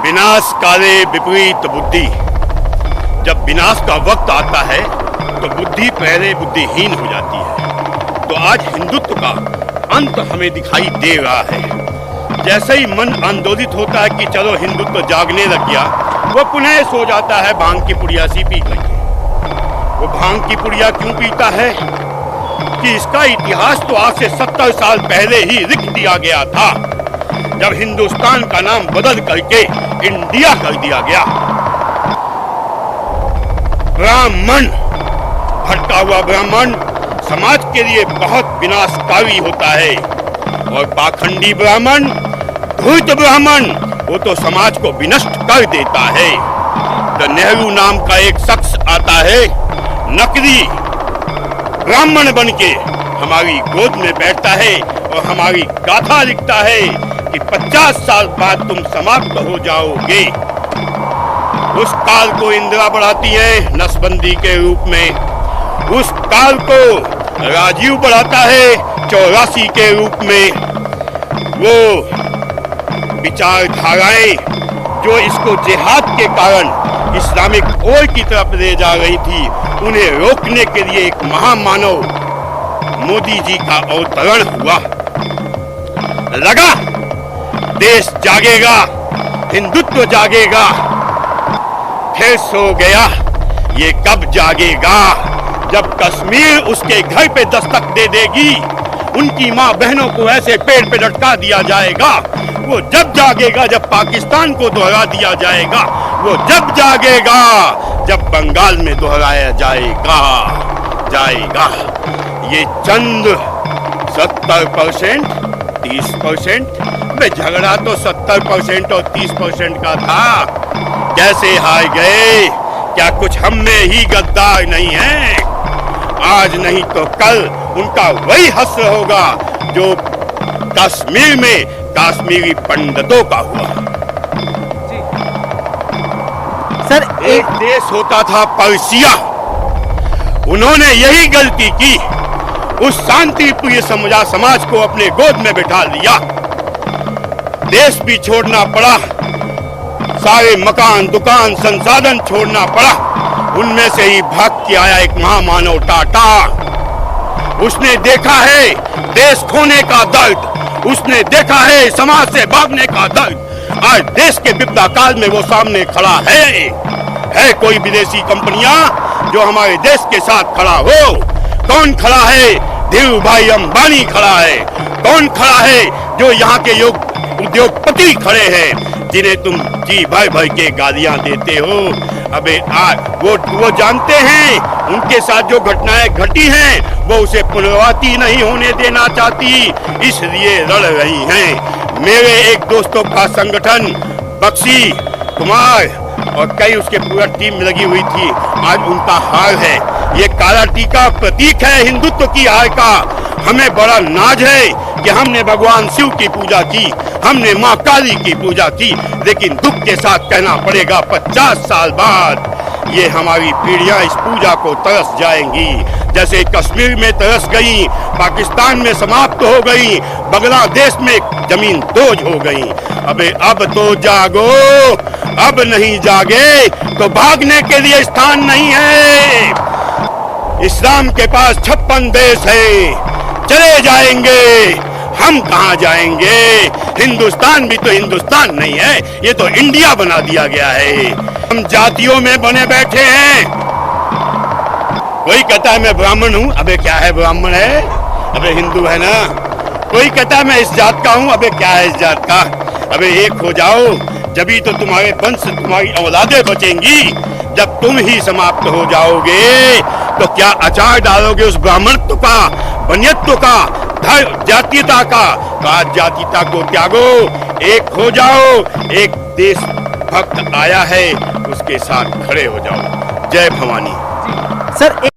विनाश काले विपरीत बुद्धि। जब विनाश का वक्त आता है तो बुद्धि पहले बुद्धिहीन हो जाती है। तो आज हिंदुत्व का अंत हमें दिखाई दे रहा है। जैसे ही मन आंदोलित होता है कि चलो हिंदुत्व जागने लग गया, वो पुनः सो जाता है भांग की पुड़िया सी पी करके। वो भांग की पुड़िया क्यों पीता है कि इसका इतिहास तो आज से 70 साल पहले ही लिख दिया गया था, जब हिंदुस्तान का नाम बदल करके इंडिया कर दिया गया। ब्राह्मण, भटका हुआ ब्राह्मण समाज के लिए बहुत विनाशकारी होता है, और पाखंडी ब्राह्मण, धूर्त ब्राह्मण, वो तो समाज को विनष्ट कर देता है। तो नेहरू नाम का एक शख्स आता है, नकली ब्राह्मण बनके हमारी गोद में बैठता है और हमारी गाथा लिखता है कि 50 साल बाद तुम समाप्त हो जाओगे। उस काल को इंदिरा बढ़ाती है नसबंदी के रूप में, उस काल को राजीव बढ़ाता है 84 के रूप में। वो विचारधाराएं जो इसको जिहाद के कारण इस्लामिक ओर की तरफ ले जा रही थी, उन्हें रोकने के लिए एक महामानव मोदी जी का अवतरण हुआ। लगा देश जागेगा, हिंदुत्व जागेगा, फिर सो गया। ये कब जागेगा? जब कश्मीर उसके घर पे दस्तक दे देगी, उनकी माँ बहनों को ऐसे पेड़ पे लटका दिया जाएगा। वो जब जागेगा जब पाकिस्तान को दोहरा दिया जाएगा। वो जब जागेगा जब बंगाल में दोहराया जाएगा। ये चंद 70%, 30%, वे झगड़ा तो 70% और 30% का था। कैसे हार गए? क्या कुछ हम में ही गद्दार नहीं है? आज नहीं तो कल उनका वही हश्र होगा जो कश्मीर में काश्मीरी पंडितों का हुआ। सर, एक देश होता था पर्शिया, उन्होंने यही गलती की। उस शांतिप्रिय समाज को अपने गोद में बिठा लिया। देश भी छोड़ना पड़ा, सारे मकान, दुकान, संसाधन छोड़ना पड़ा। उनमें से ही भाग के आया एक महामानव टाटा। उसने देखा है देश खोने का दर्द, उसने देखा है समाज से भागने का दर्द। आज देश के विपदा काल में वो सामने खड़ा है कोई विदेशी कंपनियां जो हमारे देश के साथ खड़ा हो? कौन खड़ा है? धीरू भाई अंबानी खड़ा है। कौन खड़ा है? जो यहाँ के उद्योगपति खड़े हैं, जिन्हें तुम जी भर भर के गालियां देते हो। अबे वो जानते हैं उनके साथ जो घटनाएं घटी हैं वो उसे पुनरावृत्ति नहीं होने देना चाहती, इसलिए लड़ रही हैं। मेरे एक दोस्तों का संगठन बक्सी कुमार और कई उसके पूरा टीम लगी हुई थी, आज उनका हार है। ये काला टीका प्रतीक है हिंदुत्व की हार का। हमें बड़ा नाज है कि हमने भगवान शिव की पूजा की, हमने माँ काली की पूजा की, लेकिन दुख के साथ कहना पड़ेगा 50 साल बाद ये हमारी पीढ़ियां इस पूजा को तरस जाएंगी, जैसे कश्मीर में तरस गई, पाकिस्तान में समाप्त हो गई, बांग्लादेश में जमीन दोज हो गई। अबे अब तो जागो, अब नहीं जागे तो भागने के लिए स्थान नहीं है। इस्लाम के पास 56 देश है, चले जाएंगे, हम कहाँ जाएंगे? हिंदुस्तान भी तो हिंदुस्तान नहीं है, ये तो इंडिया बना दिया गया है। हम जातियों में बने बैठे हैं। कोई कहता है मैं ब्राह्मण हूँ, अबे क्या है ब्राह्मण है? अबे हिंदू है ना। कोई कहता है मैं इस जात का हूँ, अबे क्या है इस जात का? अबे एक हो जाओ, जभी तो तुम्हारे वंश, तुम्हारी औलादें बचेंगी। जब तुम ही समाप्त हो जाओगे तो क्या अचार डालोगे उस ब्राह्मणत्व का, बनियत्व का, जातीयता का? आज जातीयता को त्यागो, एक हो जाओ। एक देश भक्त आया है, उसके साथ खड़े हो जाओ। जय भवानी। सर